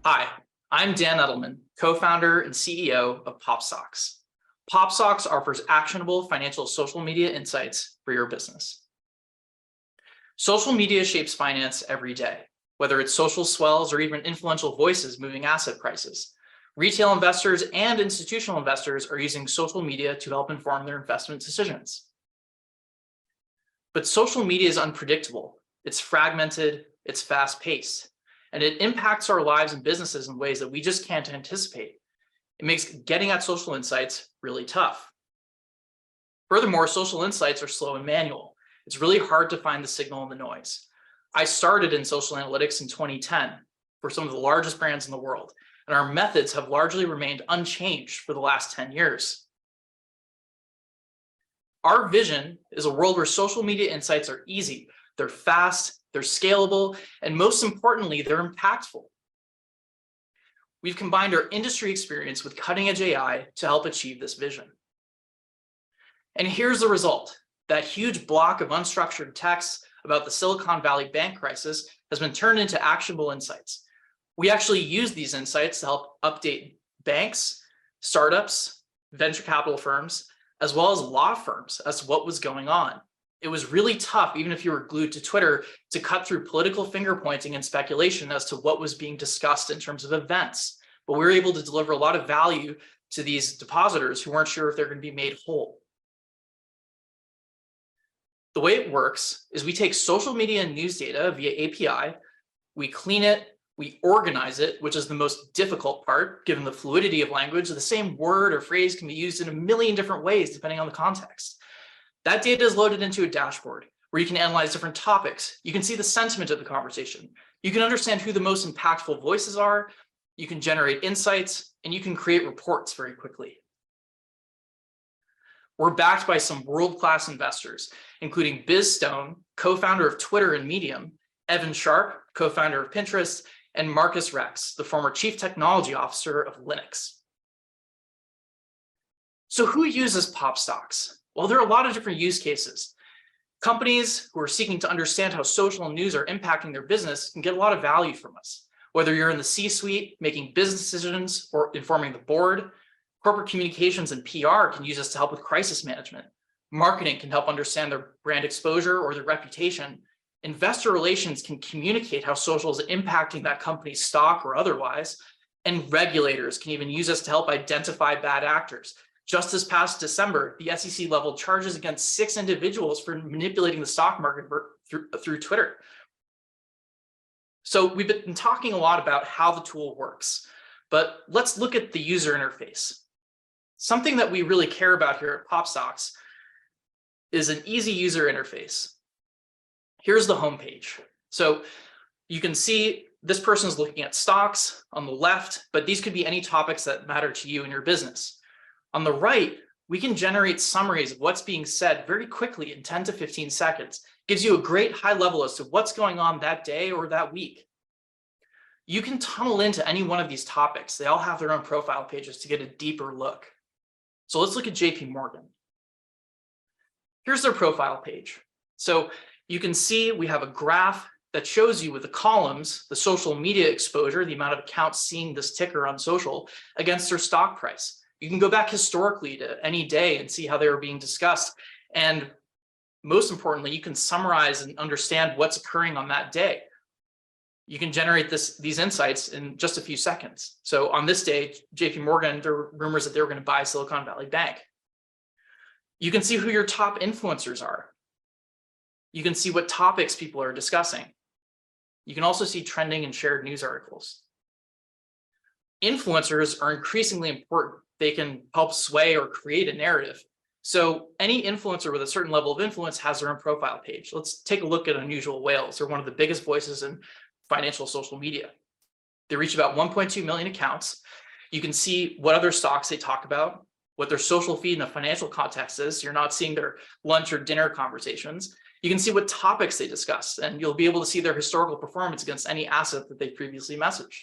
Hi, I'm Dan Edelman, co-founder and CEO of Popstox. Popstox offers actionable financial social media insights for your business. Social media shapes finance every day, whether it's social swells or even influential voices moving asset prices. Retail investors and institutional investors are using social media to help inform their investment decisions. But social media is unpredictable, it's fragmented, it's fast-paced, and it impacts our lives and businesses in ways that we just can't anticipate. It makes getting at social insights really tough. Furthermore, social insights are slow and manual. It's really hard to find the signal in the noise. I started in social analytics in 2010 for some of the largest brands in the world, and our methods have largely remained unchanged for the last 10 years. Our vision is a world where social media insights are easy, they're fast, they're scalable, and most importantly, they're impactful. We've combined our industry experience with cutting-edge AI to help achieve this vision. And here's the result. That huge block of unstructured text about the Silicon Valley bank crisis has been turned into actionable insights. We actually use these insights to help update banks, startups, venture capital firms, as well as law firms as to what was going on. It was really tough, even if you were glued to Twitter, to cut through political finger pointing and speculation as to what was being discussed in terms of events. But we were able to deliver a lot of value to these depositors who weren't sure if they're going to be made whole. The way it works is we take social media and news data via API, we clean it, we organize it, which is the most difficult part, given the fluidity of language. The same word or phrase can be used in a million different ways, depending on the context. That data is loaded into a dashboard where you can analyze different topics. You can see the sentiment of the conversation. You can understand who the most impactful voices are. You can generate insights, and you can create reports very quickly. We're backed by some world-class investors, including Biz Stone, co-founder of Twitter and Medium, Evan Sharp, co-founder of Pinterest, and Marcus Rex, the former chief technology officer of Linux. So who uses Popstox? Well, there are a lot of different use cases. Companies who are seeking to understand how social news are impacting their business can get a lot of value from us. Whether you're in the C-suite making business decisions or informing the board, corporate communications and PR can use us to help with crisis management. Marketing can help understand their brand exposure or their reputation. Investor relations can communicate how social is impacting that company's stock or otherwise. And regulators can even use us to help identify bad actors. Just this past December, the SEC leveled charges against 6 individuals for manipulating the stock market through Twitter. So we've been talking a lot about how the tool works, but let's look at the user interface. Something that we really care about here at Popstox is an easy user interface. Here's the homepage. So you can see this person is looking at stocks on the left, but these could be any topics that matter to you and your business. On the right, we can generate summaries of what's being said very quickly in 10 to 15 seconds. Gives you a great high level as to what's going on that day or that week. You can tunnel into any one of these topics. They all have their own profile pages to get a deeper look. So let's look at JP Morgan. Here's their profile page. So you can see we have a graph that shows you with the columns, the social media exposure, the amount of accounts seeing this ticker on social against their stock price. You can go back historically to any day and see how they were being discussed. And most importantly, you can summarize and understand what's occurring on that day. You can generate these insights in just a few seconds. So on this day, JP Morgan, there were rumors that they were going to buy Silicon Valley Bank. You can see who your top influencers are. You can see what topics people are discussing. You can also see trending and shared news articles. Influencers are increasingly important. They can help sway or create a narrative. So any influencer with a certain level of influence has their own profile page. Let's take a look at Unusual Whales. They're one of the biggest voices in financial social media. They reach about 1.2 million accounts. You can see what other stocks they talk about, what their social feed in a financial context is. You're not seeing their lunch or dinner conversations. You can see what topics they discuss, and you'll be able to see their historical performance against any asset that they previously messaged.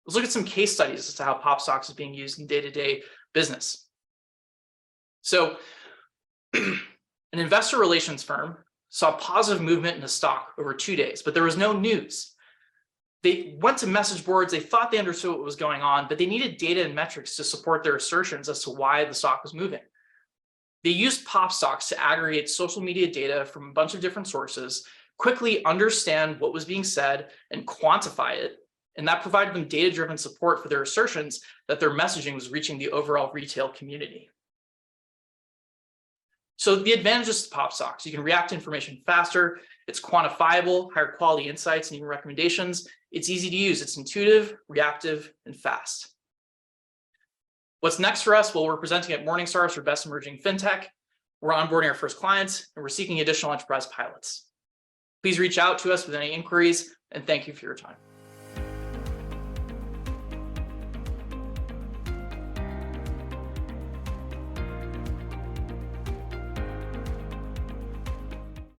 Let's look at some case studies as to how Popstox is being used in day-to-day business. So an investor relations firm saw positive movement in the stock over 2 days, but there was no news. They went to message boards, they thought they understood what was going on, but they needed data and metrics to support their assertions as to why the stock was moving. They used Popstox to aggregate social media data from a bunch of different sources, quickly understand what was being said, and quantify it. And that provided them data-driven support for their assertions that their messaging was reaching the overall retail community. So the advantages to Popstox: you can react to information faster, it's quantifiable, higher quality insights and even recommendations. It's easy to use, it's intuitive, reactive, and fast. What's next for us? Well, we're presenting at Morningstar for Best Emerging FinTech. We're onboarding our first clients, and we're seeking additional enterprise pilots. Please reach out to us with any inquiries, and thank you for your time.